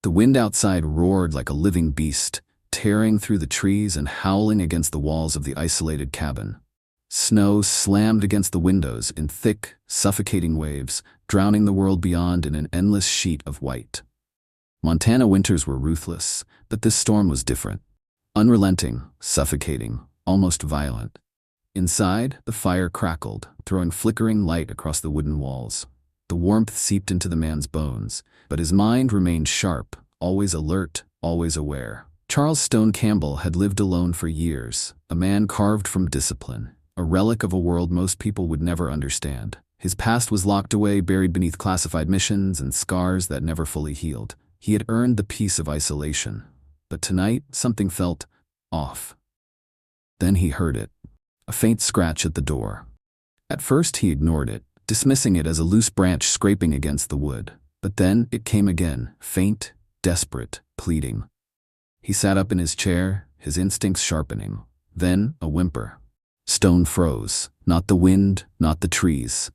The wind outside roared like a living beast, tearing through the trees and howling against the walls of the isolated cabin. Snow slammed against the windows in thick, suffocating waves, drowning the world beyond in an endless sheet of white. Montana winters were ruthless, but this storm was different. Unrelenting, suffocating, almost violent. Inside, the fire crackled, throwing flickering light across the wooden walls. The warmth seeped into the man's bones, but his mind remained sharp, always alert, always aware. Charles Stone Campbell had lived alone for years, a man carved from discipline, a relic of a world most people would never understand. His past was locked away, buried beneath classified missions and scars that never fully healed. He had earned the peace of isolation. But tonight, something felt off. Then he heard it. A faint scratch at the door. At first he ignored it, dismissing it as a loose branch scraping against the wood. But then it came again, faint, desperate, pleading. He sat up in his chair, his instincts sharpening. Then a whimper. Stone froze. Not the wind, not the trees.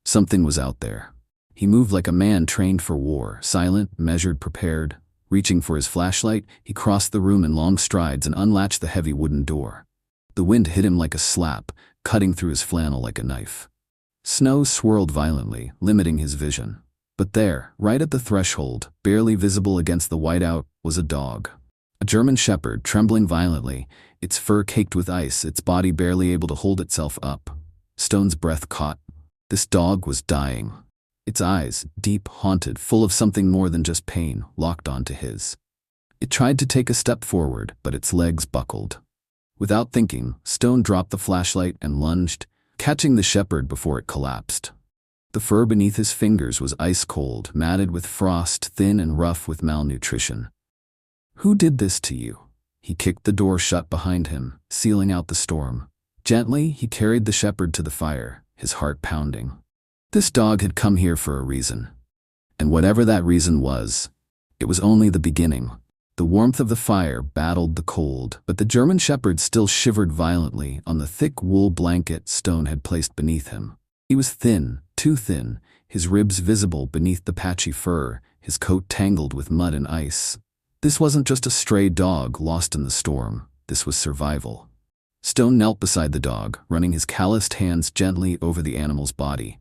Something was out there. He moved like a man trained for war, silent, measured, prepared. Reaching for his flashlight, he crossed the room in long strides and unlatched the heavy wooden door. The wind hit him like a slap, cutting through his flannel like a knife. Snow swirled violently, limiting his vision. But there, right at the threshold, barely visible against the whiteout, was a dog. A German shepherd, trembling violently, its fur caked with ice, its body barely able to hold itself up. Stone's breath caught. This dog was dying. Its eyes, deep, haunted, full of something more than just pain, locked onto his. It tried to take a step forward, but its legs buckled. Without thinking, Stone dropped the flashlight and lunged, catching the shepherd before it collapsed. The fur beneath his fingers was ice cold, matted with frost, thin and rough with malnutrition. "Who did this to you?" He kicked the door shut behind him, sealing out the storm. Gently, he carried the shepherd to the fire, his heart pounding. This dog had come here for a reason. And whatever that reason was, it was only the beginning. The warmth of the fire battled the cold, but the German shepherd still shivered violently on the thick wool blanket Stone had placed beneath him. He was thin, too thin, his ribs visible beneath the patchy fur, his coat tangled with mud and ice. This wasn't just a stray dog lost in the storm. This was survival. Stone knelt beside the dog, running his calloused hands gently over the animal's body.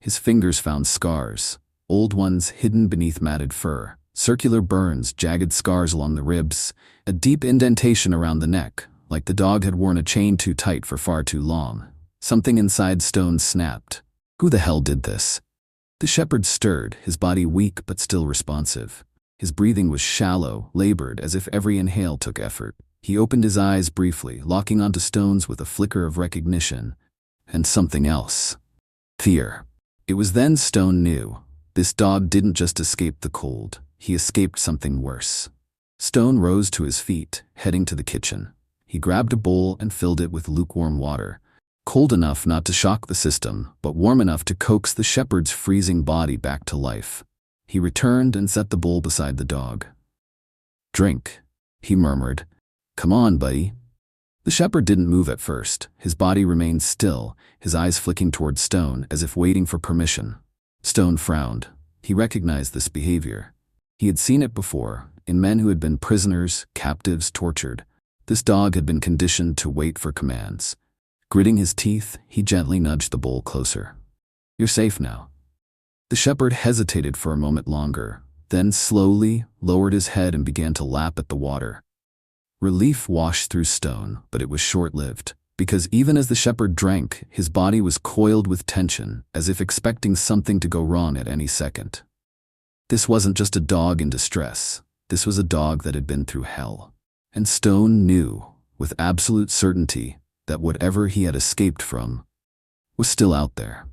His fingers found scars, old ones hidden beneath matted fur, circular burns, jagged scars along the ribs, a deep indentation around the neck, like the dog had worn a chain too tight for far too long. Something inside Stone snapped. Who the hell did this? The shepherd stirred, his body weak but still responsive. His breathing was shallow, labored, as if every inhale took effort. He opened his eyes briefly, locking onto Stone's with a flicker of recognition. And something else. Fear. It was then Stone knew. This dog didn't just escape the cold. He escaped something worse. Stone rose to his feet, heading to the kitchen. He grabbed a bowl and filled it with lukewarm water. Cold enough not to shock the system, but warm enough to coax the shepherd's freezing body back to life. He returned and set the bowl beside the dog. "Drink," he murmured. "Come on, buddy." The shepherd didn't move at first. His body remained still, his eyes flicking toward Stone as if waiting for permission. Stone frowned. He recognized this behavior. He had seen it before, in men who had been prisoners, captives, tortured. This dog had been conditioned to wait for commands. Gritting his teeth, he gently nudged the bowl closer. "You're safe now." The shepherd hesitated for a moment longer, then slowly lowered his head and began to lap at the water. Relief washed through Stone, but it was short-lived, because even as the shepherd drank, his body was coiled with tension, as if expecting something to go wrong at any second. This wasn't just a dog in distress. This was a dog that had been through hell. And Stone knew, with absolute certainty, that whatever he had escaped from was still out there,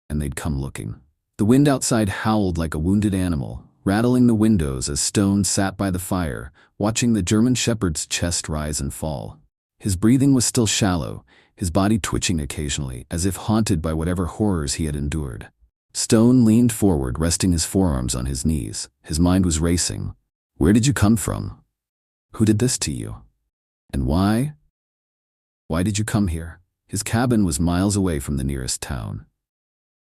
and they'd come looking. The wind outside howled like a wounded animal, rattling the windows as Stone sat by the fire, watching the German shepherd's chest rise and fall. His breathing was still shallow, his body twitching occasionally, as if haunted by whatever horrors he had endured. Stone leaned forward, resting his forearms on his knees. His mind was racing. Where did you come from? Who did this to you? And why? Why did you come here? His cabin was miles away from the nearest town.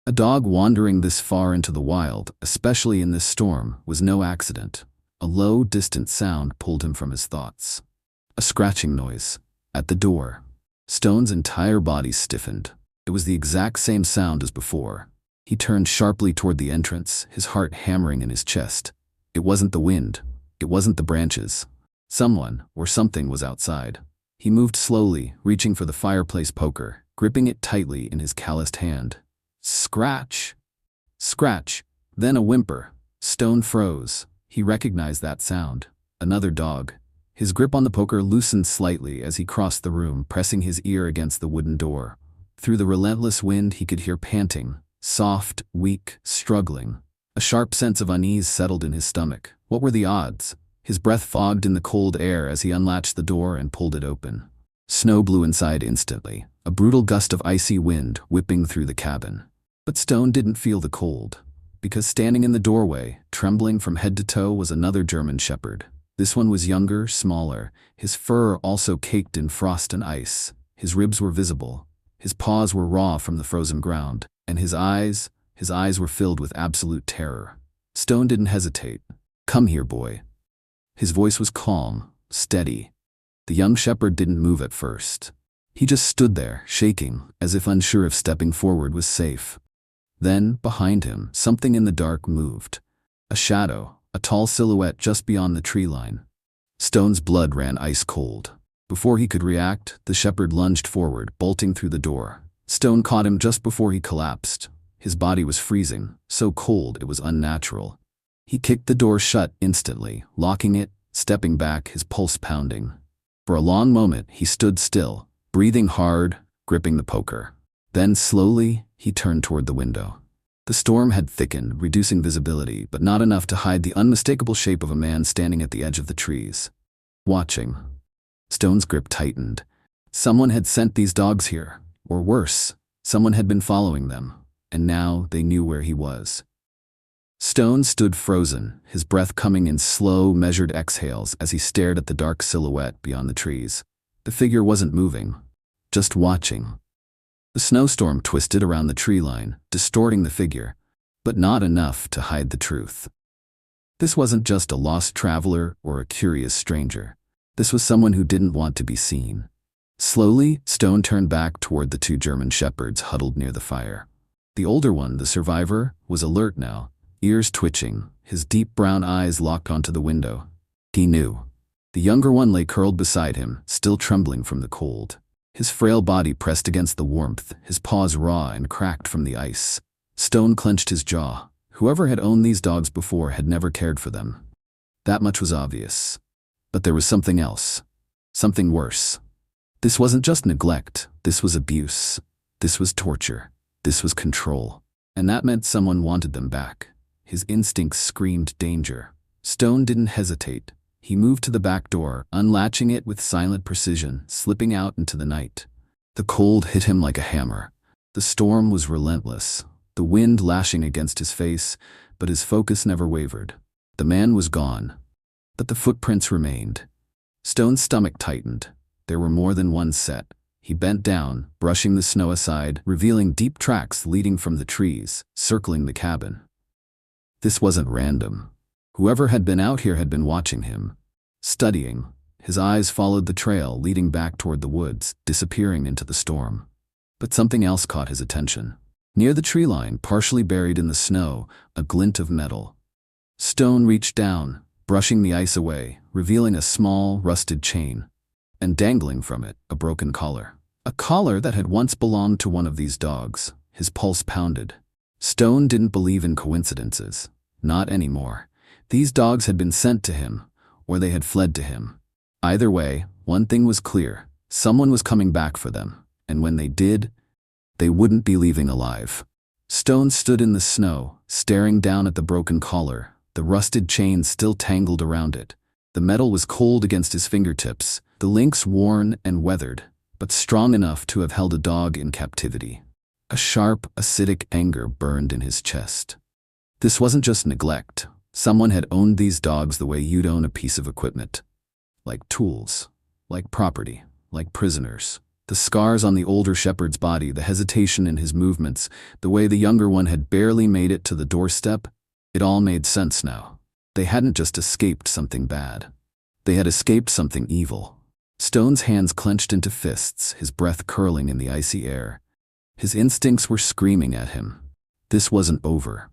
A dog wandering this far into the wild, especially in this storm, was no accident. A low, distant sound pulled him from his thoughts. A scratching noise. At the door. Stone's entire body stiffened. It was the exact same sound as before. He turned sharply toward the entrance, his heart hammering in his chest. It wasn't the wind. It wasn't the branches. Someone, or something, was outside. He moved slowly, reaching for the fireplace poker, gripping it tightly in his calloused hand. Scratch! Scratch! Then a whimper. Stone froze. He recognized that sound. Another dog. His grip on the poker loosened slightly as he crossed the room, pressing his ear against the wooden door. Through the relentless wind he could hear panting, soft, weak, struggling. A sharp sense of unease settled in his stomach. What were the odds? His breath fogged in the cold air as he unlatched the door and pulled it open. Snow blew inside instantly, a brutal gust of icy wind whipping through the cabin. But Stone didn't feel the cold, because standing in the doorway, trembling from head to toe, was another German shepherd. This one was younger, smaller, his fur also caked in frost and ice. His ribs were visible. His paws were raw from the frozen ground, and his eyes were filled with absolute terror. Stone didn't hesitate. "Come here, boy." His voice was calm, steady. The young shepherd didn't move at first. He just stood there, shaking, as if unsure if stepping forward was safe. Then, behind him, something in the dark moved. A shadow, a tall silhouette just beyond the tree line. Stone's blood ran ice cold. Before he could react, the shepherd lunged forward, bolting through the door. Stone caught him just before he collapsed. His body was freezing, so cold it was unnatural. He kicked the door shut instantly, locking it, stepping back, his pulse pounding. For a long moment, he stood still, breathing hard, gripping the poker. Then, slowly, he turned toward the window. The storm had thickened, reducing visibility, but not enough to hide the unmistakable shape of a man standing at the edge of the trees. Watching. Stone's grip tightened. Someone had sent these dogs here, or worse, someone had been following them, and now they knew where he was. Stone stood frozen, his breath coming in slow, measured exhales as he stared at the dark silhouette beyond the trees. The figure wasn't moving, just watching. The snowstorm twisted around the tree line, distorting the figure, but not enough to hide the truth. This wasn't just a lost traveler or a curious stranger. This was someone who didn't want to be seen. Slowly, Stone turned back toward the two German shepherds huddled near the fire. The older one, the survivor, was alert now, ears twitching, his deep brown eyes locked onto the window. He knew. The younger one lay curled beside him, still trembling from the cold. His frail body pressed against the warmth, his paws raw and cracked from the ice. Stone clenched his jaw. Whoever had owned these dogs before had never cared for them. That much was obvious. But there was something else. Something worse. This wasn't just neglect. This was abuse. This was torture. This was control. And that meant someone wanted them back. His instincts screamed danger. Stone didn't hesitate. He moved to the back door, unlatching it with silent precision, slipping out into the night. The cold hit him like a hammer. The storm was relentless, the wind lashing against his face, but his focus never wavered. The man was gone, but the footprints remained. Stone's stomach tightened. There were more than one set. He bent down, brushing the snow aside, revealing deep tracks leading from the trees, circling the cabin. This wasn't random. Whoever had been out here had been watching him, studying. His eyes followed the trail leading back toward the woods, disappearing into the storm. But something else caught his attention. Near the tree line, partially buried in the snow, a glint of metal. Stone reached down, brushing the ice away, revealing a small, rusted chain. And dangling from it, a broken collar. A collar that had once belonged to one of these dogs. His pulse pounded. Stone didn't believe in coincidences. Not anymore. These dogs had been sent to him, or they had fled to him. Either way, one thing was clear. Someone was coming back for them, and when they did, they wouldn't be leaving alive. Stone stood in the snow, staring down at the broken collar, the rusted chain still tangled around it. The metal was cold against his fingertips, the links worn and weathered, but strong enough to have held a dog in captivity. A sharp, acidic anger burned in his chest. This wasn't just neglect. Someone had owned these dogs the way you'd own a piece of equipment. Like tools, like property, like prisoners. The scars on the older shepherd's body, the hesitation in his movements, the way the younger one had barely made it to the doorstep, it all made sense now. They hadn't just escaped something bad. They had escaped something evil. Stone's hands clenched into fists, his breath curling in the icy air. His instincts were screaming at him. This wasn't over.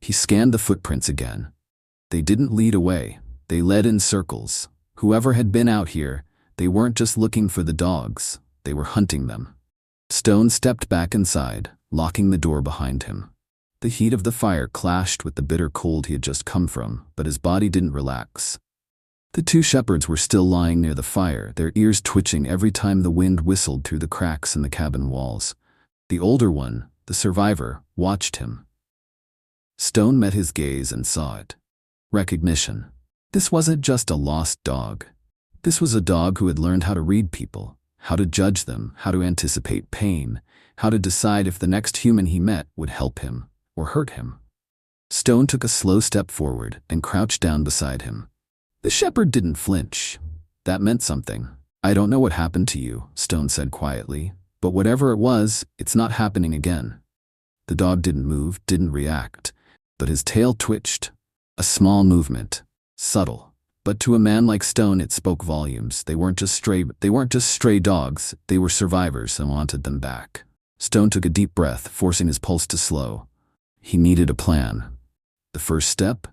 He scanned the footprints again. They didn't lead away. They led in circles. Whoever had been out here, they weren't just looking for the dogs. They were hunting them. Stone stepped back inside, locking the door behind him. The heat of the fire clashed with the bitter cold he had just come from, but his body didn't relax. The two shepherds were still lying near the fire, their ears twitching every time the wind whistled through the cracks in the cabin walls. The older one, the survivor, watched him. Stone met his gaze and saw it. Recognition. This wasn't just a lost dog. This was a dog who had learned how to read people, how to judge them, how to anticipate pain, how to decide if the next human he met would help him or hurt him. Stone took a slow step forward and crouched down beside him. The shepherd didn't flinch. That meant something. "I don't know what happened to you," Stone said quietly, "but whatever it was, it's not happening again." The dog didn't move, didn't react, but his tail twitched. A small movement, subtle. But to a man like Stone it spoke volumes. They weren't just stray dogs, they were survivors and wanted them back. Stone took a deep breath, forcing his pulse to slow. He needed a plan. The first step?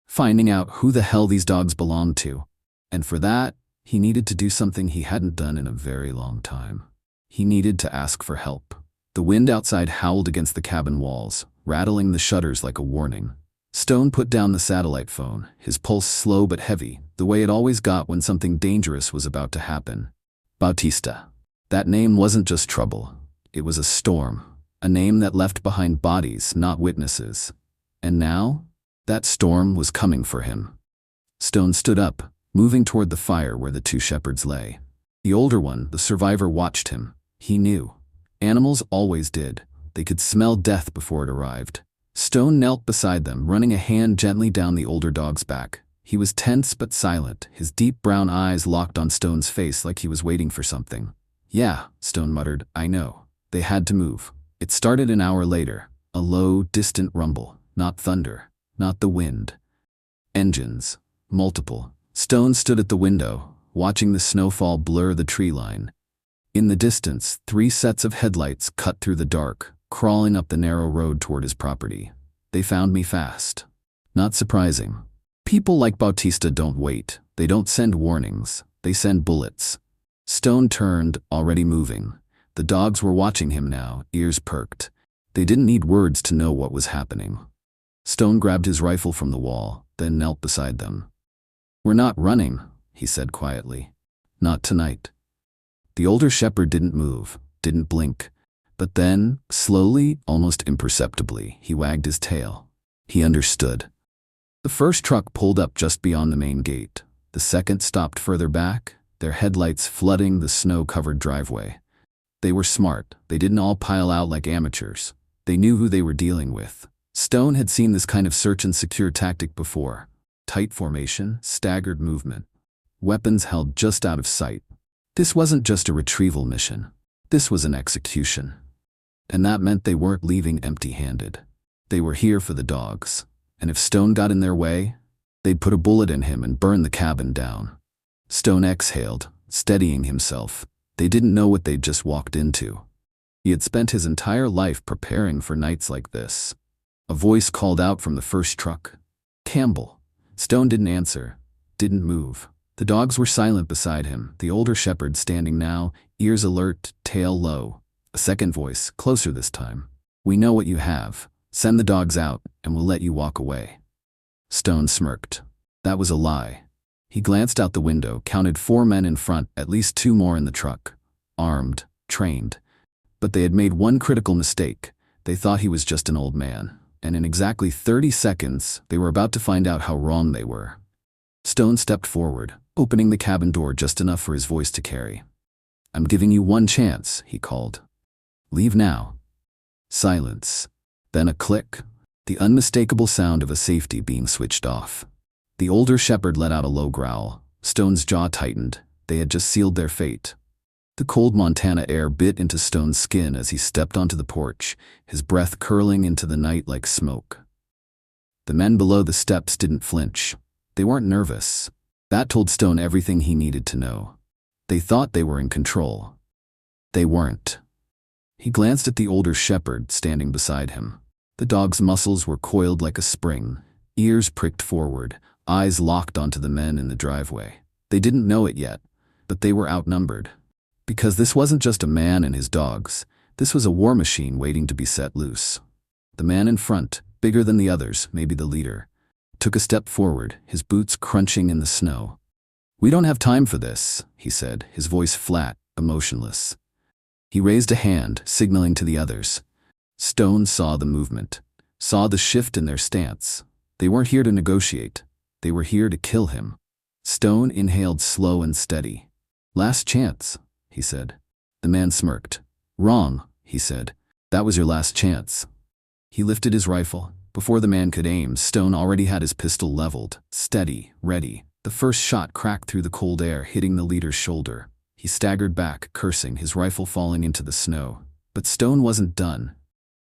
Finding out who the hell these dogs belonged to. And for that, he needed to do something he hadn't done in a very long time. He needed to ask for help. The wind outside howled against the cabin walls, rattling the shutters like a warning. Stone put down the satellite phone, his pulse slow but heavy, the way it always got when something dangerous was about to happen. Bautista. That name wasn't just trouble. It was a storm. A name that left behind bodies, not witnesses. And now, that storm was coming for him. Stone stood up, moving toward the fire where the two shepherds lay. The older one, the survivor, watched him. He knew. Animals always did. They could smell death before it arrived. Stone knelt beside them, running a hand gently down the older dog's back. He was tense but silent, his deep brown eyes locked on Stone's face like he was waiting for something. "Yeah," Stone muttered, "I know." They had to move. It started an hour later, a low, distant rumble, not thunder, not the wind. Engines. Multiple. Stone stood at the window, watching the snowfall blur the tree line. In the distance, 3 sets of headlights cut through the dark, crawling up the narrow road toward his property. They found me fast. Not surprising. People like Bautista don't wait. They don't send warnings. They send bullets. Stone turned, already moving. The dogs were watching him now, ears perked. They didn't need words to know what was happening. Stone grabbed his rifle from the wall, then knelt beside them. "We're not running," he said quietly. "Not tonight." The older shepherd didn't move, didn't blink. But then, slowly, almost imperceptibly, he wagged his tail. He understood. The first truck pulled up just beyond the main gate. The second stopped further back, their headlights flooding the snow-covered driveway. They were smart. They didn't all pile out like amateurs. They knew who they were dealing with. Stone had seen this kind of search-and-secure tactic before. Tight formation, staggered movement. Weapons held just out of sight. This wasn't just a retrieval mission. This was an execution. And that meant they weren't leaving empty-handed. They were here for the dogs. And if Stone got in their way, they'd put a bullet in him and burn the cabin down. Stone exhaled, steadying himself. They didn't know what they'd just walked into. He had spent his entire life preparing for nights like this. A voice called out from the first truck. "Campbell." Stone didn't answer, didn't move. The dogs were silent beside him, the older shepherd standing now, ears alert, tail low. A second voice, closer this time. "We know what you have. Send the dogs out, and we'll let you walk away." Stone smirked. That was a lie. He glanced out the window, counted 4 men in front, at least 2 more in the truck. Armed, trained. But they had made one critical mistake. They thought he was just an old man. And in exactly 30 seconds, they were about to find out how wrong they were. Stone stepped forward, opening the cabin door just enough for his voice to carry. "I'm giving you one chance," he called. "Leave now." Silence. Then a click. The unmistakable sound of a safety being switched off. The older shepherd let out a low growl. Stone's jaw tightened. They had just sealed their fate. The cold Montana air bit into Stone's skin as he stepped onto the porch, his breath curling into the night like smoke. The men below the steps didn't flinch. They weren't nervous. That told Stone everything he needed to know. They thought they were in control. They weren't. He glanced at the older shepherd standing beside him. The dog's muscles were coiled like a spring, ears pricked forward, eyes locked onto the men in the driveway. They didn't know it yet, but they were outnumbered. Because this wasn't just a man and his dogs, this was a war machine waiting to be set loose. The man in front, bigger than the others, maybe the leader, took a step forward, his boots crunching in the snow. "We don't have time for this," he said, his voice flat, emotionless. He raised a hand, signaling to the others. Stone saw the movement, saw the shift in their stance. They weren't here to negotiate. They were here to kill him. Stone inhaled slow and steady. "Last chance," he said. The man smirked. "Wrong," he said. "That was your last chance." He lifted his rifle. Before the man could aim, Stone already had his pistol leveled, steady, ready. The first shot cracked through the cold air, hitting the leader's shoulder. He staggered back, cursing, his rifle falling into the snow. But Stone wasn't done.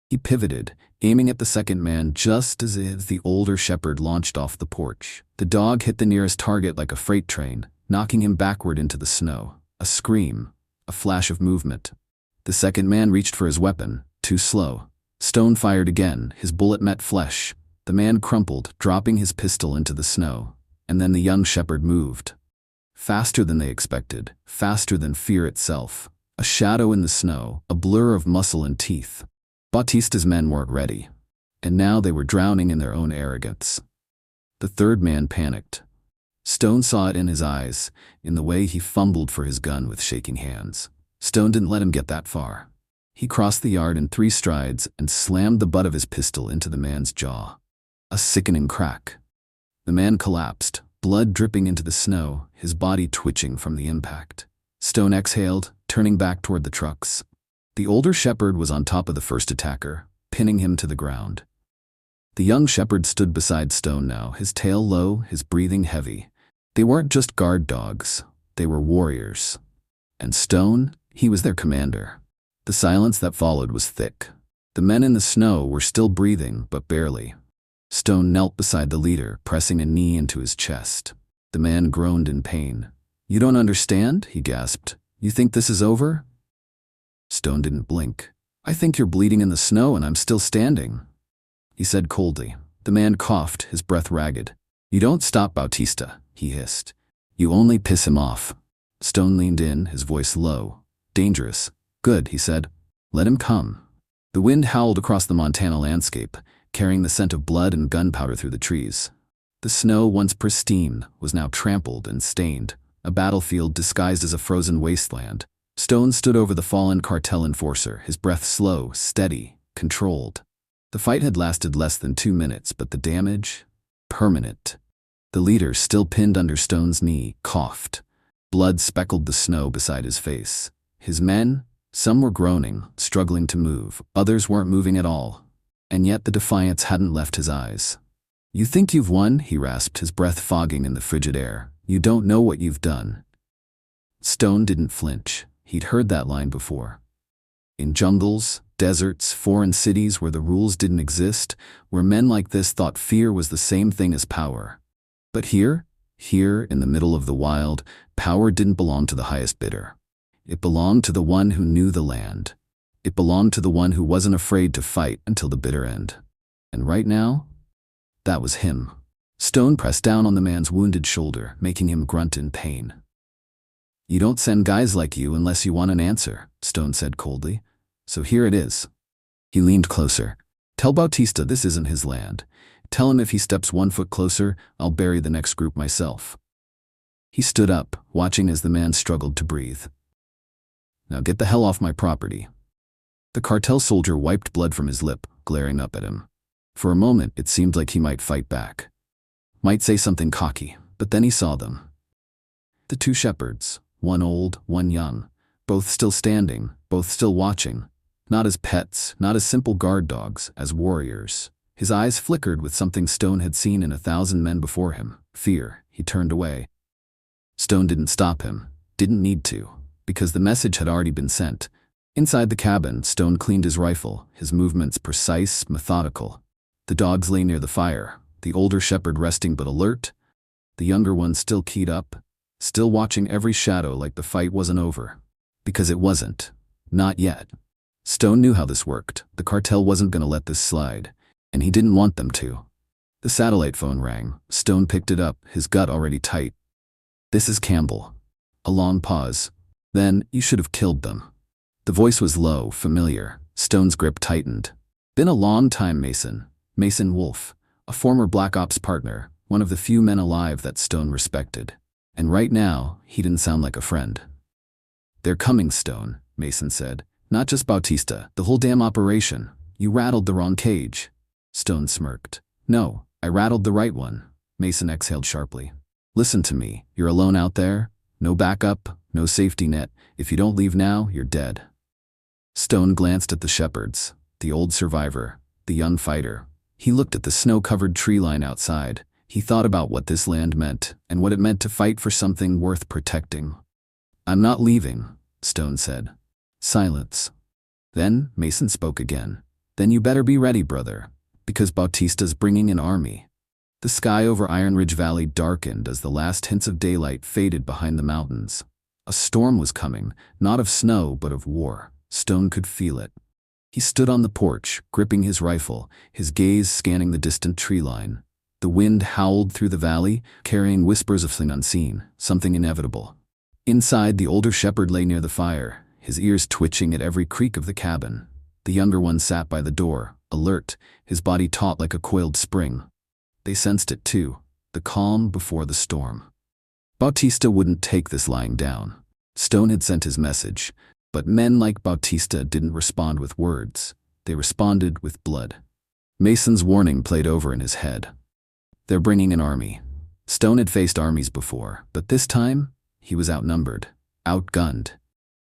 He pivoted, aiming at the second man just as the older shepherd launched off the porch. The dog hit the nearest target like a freight train, knocking him backward into the snow. A scream, a flash of movement. The second man reached for his weapon, too slow. Stone fired again, his bullet met flesh. The man crumpled, dropping his pistol into the snow. And then the young shepherd moved. Faster than they expected, faster than fear itself. A shadow in the snow, a blur of muscle and teeth. Bautista's men weren't ready. And now they were drowning in their own arrogance. The third man panicked. Stone saw it in his eyes, in the way he fumbled for his gun with shaking hands. Stone didn't let him get that far. He crossed the yard in 3 strides and slammed the butt of his pistol into the man's jaw. A sickening crack. The man collapsed, blood dripping into the snow, his body twitching from the impact. Stone exhaled, turning back toward the trucks. The older shepherd was on top of the first attacker, pinning him to the ground. The young shepherd stood beside Stone now, his tail low, his breathing heavy. They weren't just guard dogs, they were warriors. And Stone, he was their commander. The silence that followed was thick. The men in the snow were still breathing, but barely. Stone knelt beside the leader, pressing a knee into his chest. The man groaned in pain. "You don't understand?" he gasped. "You think this is over?" Stone didn't blink. "I think you're bleeding in the snow and I'm still standing," he said coldly. The man coughed, his breath ragged. "You don't stop Bautista," he hissed. "You only piss him off." Stone leaned in, his voice low. "Dangerous." "Good," he said. "Let him come." The wind howled across the Montana landscape, carrying the scent of blood and gunpowder through the trees. The snow, once pristine, was now trampled and stained, a battlefield disguised as a frozen wasteland. Stone stood over the fallen cartel enforcer, his breath slow, steady, controlled. The fight had lasted less than 2 minutes, but the damage? Permanent. The leader, still pinned under Stone's knee, coughed. Blood speckled the snow beside his face. His men? Some were groaning, struggling to move. Others weren't moving at all. And yet the defiance hadn't left his eyes. "You think you've won?" he rasped, his breath fogging in the frigid air. "You don't know what you've done." Stone didn't flinch. He'd heard that line before. In jungles, deserts, foreign cities where the rules didn't exist, where men like this thought fear was the same thing as power. But here in the middle of the wild, power didn't belong to the highest bidder. It belonged to the one who knew the land. It belonged to the one who wasn't afraid to fight until the bitter end. And right now, that was him. Stone pressed down on the man's wounded shoulder, making him grunt in pain. "You don't send guys like you unless you want an answer," Stone said coldly. "So here it is." He leaned closer. "Tell Bautista this isn't his land. Tell him if he steps 1 foot closer, I'll bury the next group myself." He stood up, watching as the man struggled to breathe. "Now get the hell off my property." The cartel soldier wiped blood from his lip, glaring up at him. For a moment, it seemed like he might fight back. Might say something cocky, but then he saw them. The 2 shepherds, one old, one young, both still standing, both still watching, not as pets, not as simple guard dogs, as warriors. His eyes flickered with something Stone had seen in 1,000 men before him, fear. He turned away. Stone didn't stop him, didn't need to, because the message had already been sent. Inside the cabin, Stone cleaned his rifle, his movements precise, methodical. The dogs lay near the fire, the older shepherd resting but alert, the younger one still keyed up, still watching every shadow like the fight wasn't over. Because it wasn't. Not yet. Stone knew how this worked. The cartel wasn't going to let this slide, and he didn't want them to. The satellite phone rang. Stone picked it up, his gut already tight. "This is Campbell." A long pause. "Then, you should have killed them." The voice was low, familiar. Stone's grip tightened. "Been a long time, Mason." Mason Wolfe, a former Black Ops partner, one of the few men alive that Stone respected. And right now, he didn't sound like a friend. "They're coming, Stone," Mason said. "Not just Bautista, the whole damn operation. You rattled the wrong cage." Stone smirked. "No, I rattled the right one." Mason exhaled sharply. "Listen to me, you're alone out there. No backup, no safety net. If you don't leave now, you're dead." Stone glanced at the shepherds, the old survivor, the young fighter. He looked at the snow-covered tree line outside. He thought about what this land meant, and what it meant to fight for something worth protecting. "I'm not leaving," Stone said. Silence. Then Mason spoke again. "Then you better be ready, brother, because Bautista's bringing an army." The sky over Iron Ridge Valley darkened as the last hints of daylight faded behind the mountains. A storm was coming, not of snow but of war. Stone could feel it. He stood on the porch, gripping his rifle, his gaze scanning the distant tree line. The wind howled through the valley, carrying whispers of something unseen, something inevitable. Inside, the older shepherd lay near the fire, his ears twitching at every creak of the cabin. The younger one sat by the door, alert, his body taut like a coiled spring. They sensed it too, the calm before the storm. Bautista wouldn't take this lying down. Stone had sent his message, but men like Bautista didn't respond with words. They responded with blood. Mason's warning played over in his head. They're bringing an army. Stone had faced armies before, but this time, he was outnumbered, outgunned.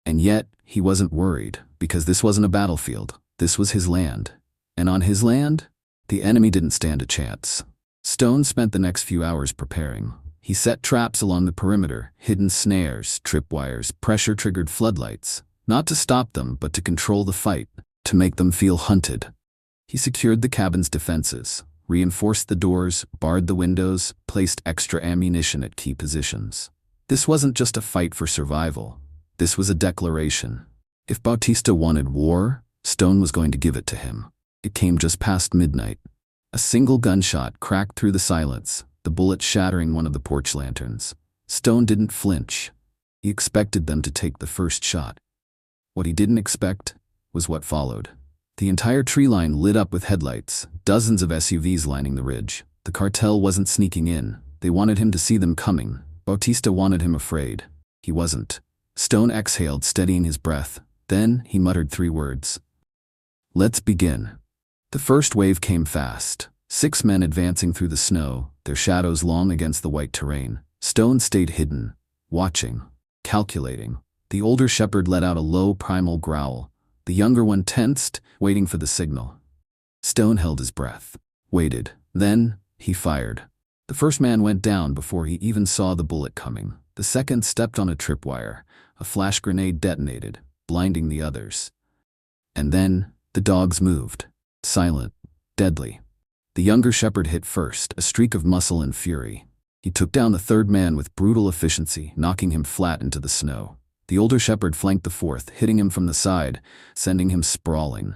And yet, he wasn't worried, because this wasn't a battlefield. This was his land. And on his land, the enemy didn't stand a chance. Stone spent the next few hours preparing. He set traps along the perimeter, hidden snares, tripwires, pressure-triggered floodlights. Not to stop them, but to control the fight, to make them feel hunted. He secured the cabin's defenses, reinforced the doors, barred the windows, placed extra ammunition at key positions. This wasn't just a fight for survival. This was a declaration. If Bautista wanted war, Stone was going to give it to him. It came just past midnight. A single gunshot cracked through the silence, the bullet shattering one of the porch lanterns. Stone didn't flinch. He expected them to take the first shot. What he didn't expect was what followed. The entire tree line lit up with headlights, dozens of SUVs lining the ridge. The cartel wasn't sneaking in. They wanted him to see them coming. Bautista wanted him afraid. He wasn't. Stone exhaled, steadying his breath. Then he muttered 3 words. "Let's begin." The first wave came fast. 6 men advancing through the snow, their shadows long against the white terrain. Stone stayed hidden, watching, calculating. The older shepherd let out a low primal growl. The younger one tensed, waiting for the signal. Stone held his breath, waited. Then, he fired. The first man went down before he even saw the bullet coming. The second stepped on a tripwire. A flash grenade detonated, blinding the others. And then, the dogs moved. Silent, deadly. The younger shepherd hit first, a streak of muscle and fury. He took down the third man with brutal efficiency, knocking him flat into the snow. The older shepherd flanked the fourth, hitting him from the side, sending him sprawling.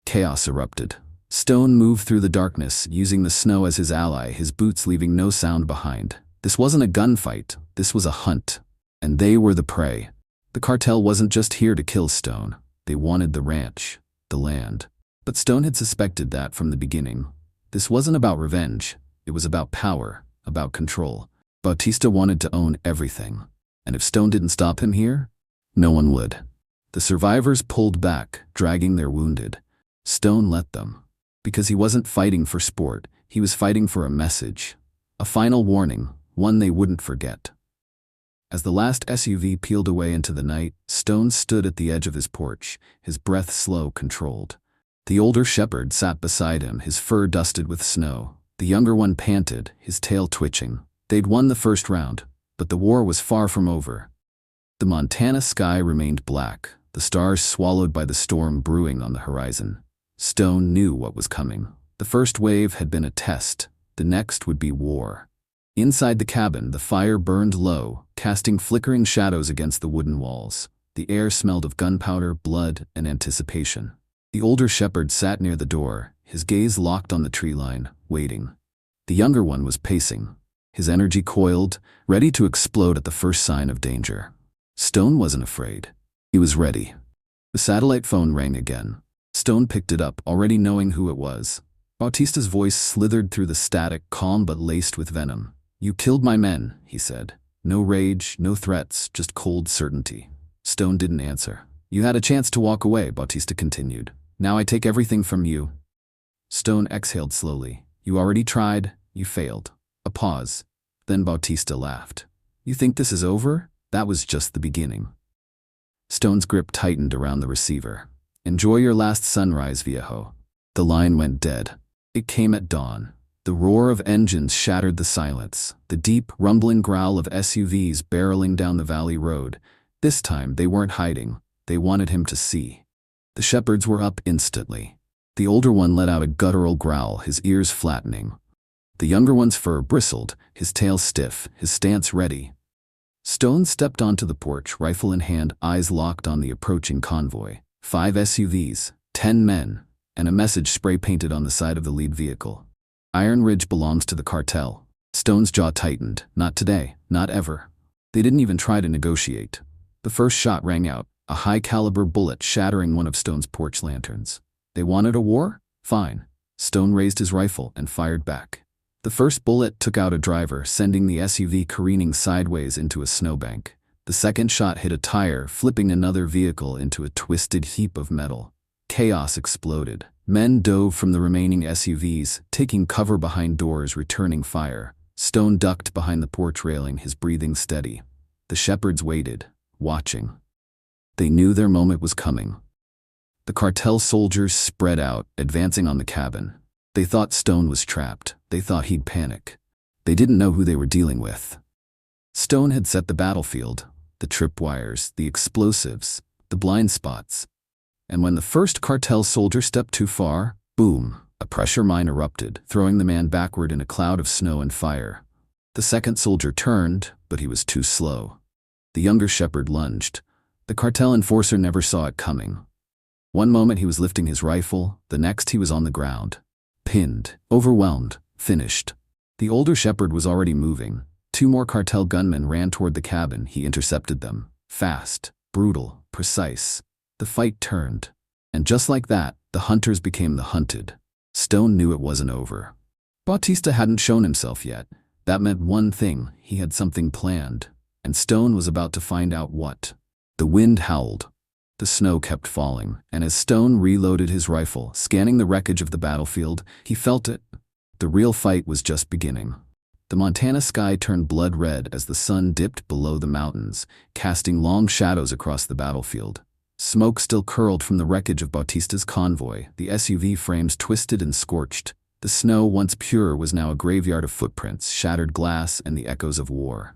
Chaos erupted. Stone moved through the darkness, using the snow as his ally, his boots leaving no sound behind. This wasn't a gunfight, this was a hunt. And they were the prey. The cartel wasn't just here to kill Stone. They wanted the ranch, the land. But Stone had suspected that from the beginning. This wasn't about revenge. It was about power, about control. Bautista wanted to own everything. And if Stone didn't stop him here, no one would. The survivors pulled back, dragging their wounded. Stone let them. Because he wasn't fighting for sport, he was fighting for a message. A final warning, one they wouldn't forget. As the last SUV peeled away into the night, Stone stood at the edge of his porch, his breath slow, controlled. The older shepherd sat beside him, his fur dusted with snow. The younger one panted, his tail twitching. They'd won the first round, but the war was far from over. The Montana sky remained black, the stars swallowed by the storm brewing on the horizon. Stone knew what was coming. The first wave had been a test, The next would be war. Inside the cabin, the fire burned low, casting flickering shadows against the wooden walls. The air smelled of gunpowder, blood, and anticipation. The older shepherd sat near the door, his gaze locked on the tree line, waiting. The younger one was pacing, his energy coiled, ready to explode at the first sign of danger. Stone wasn't afraid. He was ready. The satellite phone rang again. Stone picked it up, already knowing who it was. Bautista's voice slithered through the static, calm but laced with venom. "You killed my men," he said. No rage, no threats, just cold certainty. Stone didn't answer. "You had a chance to walk away," Bautista continued. "Now I take everything from you." Stone exhaled slowly. "You already tried. You failed." A pause. Then Bautista laughed. "You think this is over? That was just the beginning." Stone's grip tightened around the receiver. "Enjoy your last sunrise, viejo." The line went dead. It came at dawn. The roar of engines shattered the silence, the deep, rumbling growl of SUVs barreling down the valley road. This time, they weren't hiding. They wanted him to see. The shepherds were up instantly. The older one let out a guttural growl, his ears flattening. The younger one's fur bristled, his tail stiff, his stance ready. Stone stepped onto the porch, rifle in hand, eyes locked on the approaching convoy. 5 SUVs, 10 men, and a message spray-painted on the side of the lead vehicle. "Iron Ridge belongs to the cartel." Stone's jaw tightened. Not today, not ever. They didn't even try to negotiate. The first shot rang out, a high-caliber bullet shattering one of Stone's porch lanterns. They wanted a war? Fine. Stone raised his rifle and fired back. The first bullet took out a driver, sending the SUV careening sideways into a snowbank. The second shot hit a tire, flipping another vehicle into a twisted heap of metal. Chaos exploded. Men dove from the remaining SUVs, taking cover behind doors, returning fire. Stone ducked behind the porch railing, his breathing steady. The shepherds waited, watching. They knew their moment was coming. The cartel soldiers spread out, advancing on the cabin. They thought Stone was trapped. They thought he'd panic. They didn't know who they were dealing with. Stone had set the battlefield, the tripwires, the explosives, the blind spots. And when the first cartel soldier stepped too far, boom, a pressure mine erupted, throwing the man backward in a cloud of snow and fire. The second soldier turned, but he was too slow. The younger shepherd lunged. The cartel enforcer never saw it coming. One moment he was lifting his rifle, the next he was on the ground. Pinned, overwhelmed, finished. The older shepherd was already moving. 2 more cartel gunmen ran toward the cabin. He intercepted them. Fast, brutal, precise. The fight turned. And just like that, the hunters became the hunted. Stone knew it wasn't over. Bautista hadn't shown himself yet. That meant one thing: he had something planned. And Stone was about to find out what. The wind howled. The snow kept falling, and as Stone reloaded his rifle, scanning the wreckage of the battlefield, he felt it. The real fight was just beginning. The Montana sky turned blood red as the sun dipped below the mountains, casting long shadows across the battlefield. Smoke still curled from the wreckage of Bautista's convoy, the SUV frames twisted and scorched. The snow, once pure, was now a graveyard of footprints, shattered glass, and the echoes of war.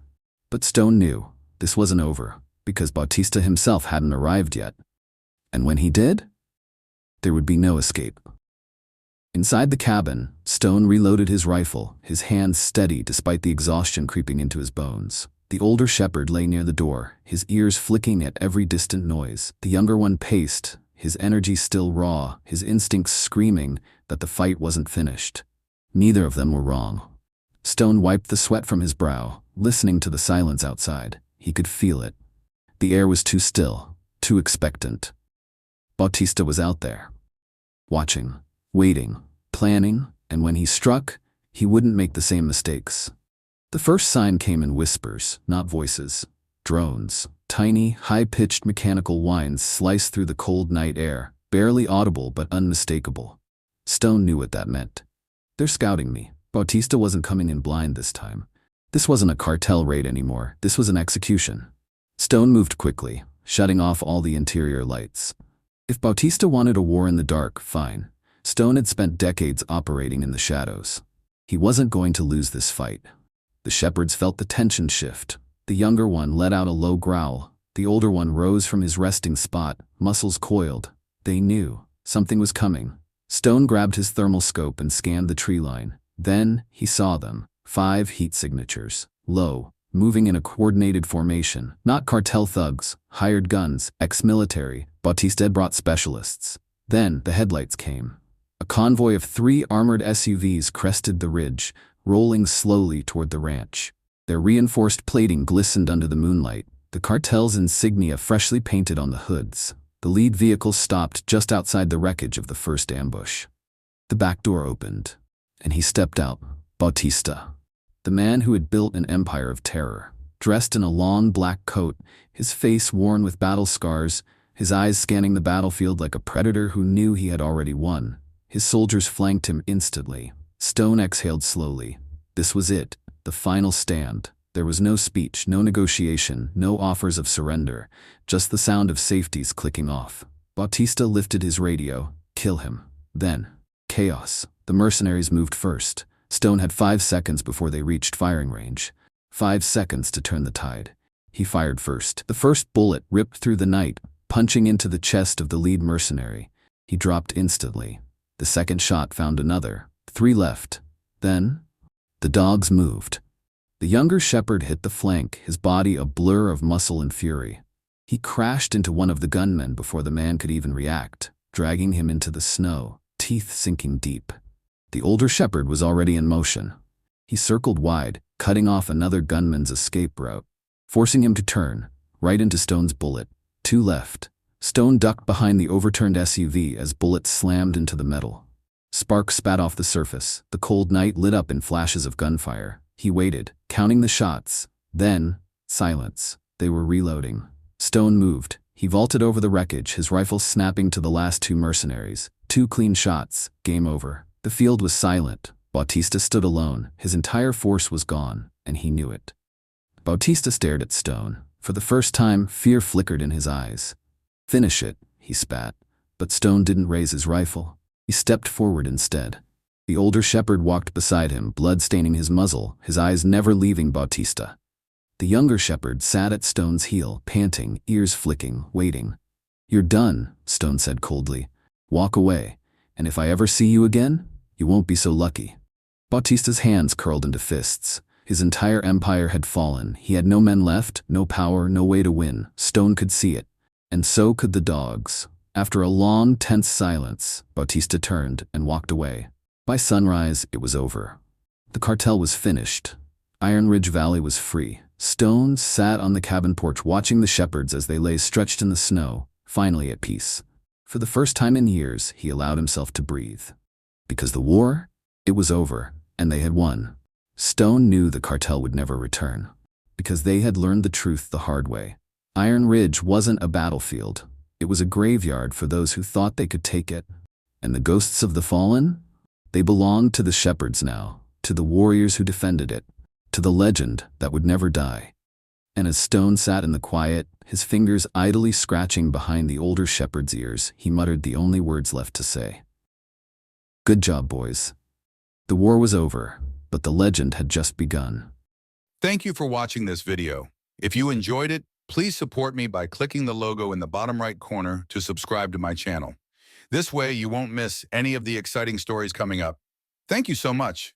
But Stone knew this wasn't over, because Bautista himself hadn't arrived yet. And when he did, there would be no escape. Inside the cabin, Stone reloaded his rifle, his hands steady despite the exhaustion creeping into his bones. The older shepherd lay near the door, his ears flicking at every distant noise. The younger one paced, his energy still raw, his instincts screaming that the fight wasn't finished. Neither of them were wrong. Stone wiped the sweat from his brow, listening to the silence outside. He could feel it. The air was too still, too expectant. Bautista was out there, watching, waiting, planning, and when he struck, he wouldn't make the same mistakes. The first sign came in whispers, not voices. Drones, tiny, high-pitched mechanical whines sliced through the cold night air, barely audible but unmistakable. Stone knew what that meant. "They're scouting me." Bautista wasn't coming in blind this time. This wasn't a cartel raid anymore. This was an execution. Stone moved quickly, shutting off all the interior lights. If Bautista wanted a war in the dark, fine. Stone had spent decades operating in the shadows. He wasn't going to lose this fight. The shepherds felt the tension shift. The younger one let out a low growl. The older one rose from his resting spot, muscles coiled. They knew something was coming. Stone grabbed his thermal scope and scanned the tree line. Then he saw them, 5 heat signatures, low, moving in a coordinated formation, not cartel thugs, hired guns, ex-military, Bautista brought specialists. Then the headlights came. A convoy of 3 armored SUVs crested the ridge, rolling slowly toward the ranch. Their reinforced plating glistened under the moonlight, the cartel's insignia freshly painted on the hoods. The lead vehicle stopped just outside the wreckage of the first ambush. The back door opened, and he stepped out, Bautista. The man who had built an empire of terror, dressed in a long black coat, his face worn with battle scars, his eyes scanning the battlefield like a predator who knew he had already won. His soldiers flanked him instantly. Stone exhaled slowly. This was it, the final stand. There was no speech, no negotiation, no offers of surrender, just the sound of safeties clicking off. Bautista lifted his radio. Kill him. Then, chaos. The mercenaries moved first. Stone had 5 seconds before they reached firing range. 5 seconds to turn the tide. He fired first. The first bullet ripped through the night, punching into the chest of the lead mercenary. He dropped instantly. The second shot found another. 3 left. Then, the dogs moved. The younger shepherd hit the flank, his body a blur of muscle and fury. He crashed into one of the gunmen before the man could even react, dragging him into the snow, teeth sinking deep. The older shepherd was already in motion. He circled wide, cutting off another gunman's escape route, forcing him to turn, right into Stone's bullet. 2 left. Stone ducked behind the overturned SUV as bullets slammed into the metal. Sparks spat off the surface. The cold night lit up in flashes of gunfire. He waited, counting the shots. Then, silence. They were reloading. Stone moved. He vaulted over the wreckage, his rifle snapping to the last 2 mercenaries. 2 clean shots. Game over. The field was silent. Bautista stood alone. His entire force was gone, and he knew it. Bautista stared at Stone. For the first time, fear flickered in his eyes. Finish it, he spat. But Stone didn't raise his rifle. He stepped forward instead. The older shepherd walked beside him, blood staining his muzzle, his eyes never leaving Bautista. The younger shepherd sat at Stone's heel, panting, ears flicking, waiting. You're done, Stone said coldly. Walk away, and if I ever see you again, you won't be so lucky. Bautista's hands curled into fists. His entire empire had fallen. He had no men left, no power, no way to win. Stone could see it. And so could the dogs. After a long, tense silence, Bautista turned and walked away. By sunrise, it was over. The cartel was finished. Iron Ridge Valley was free. Stone sat on the cabin porch watching the shepherds as they lay stretched in the snow, finally at peace. For the first time in years, he allowed himself to breathe. Because the war? It was over, and they had won. Stone knew the cartel would never return. Because they had learned the truth the hard way. Iron Ridge wasn't a battlefield. It was a graveyard for those who thought they could take it. And the ghosts of the fallen? They belonged to the shepherds now, to the warriors who defended it, to the legend that would never die. And as Stone sat in the quiet, his fingers idly scratching behind the older shepherd's ears, he muttered the only words left to say. Good job, boys. The war was over, but the legend had just begun. Thank you for watching this video. If you enjoyed it, please support me by clicking the logo in the bottom right corner to subscribe to my channel. This way you won't miss any of the exciting stories coming up. Thank you so much.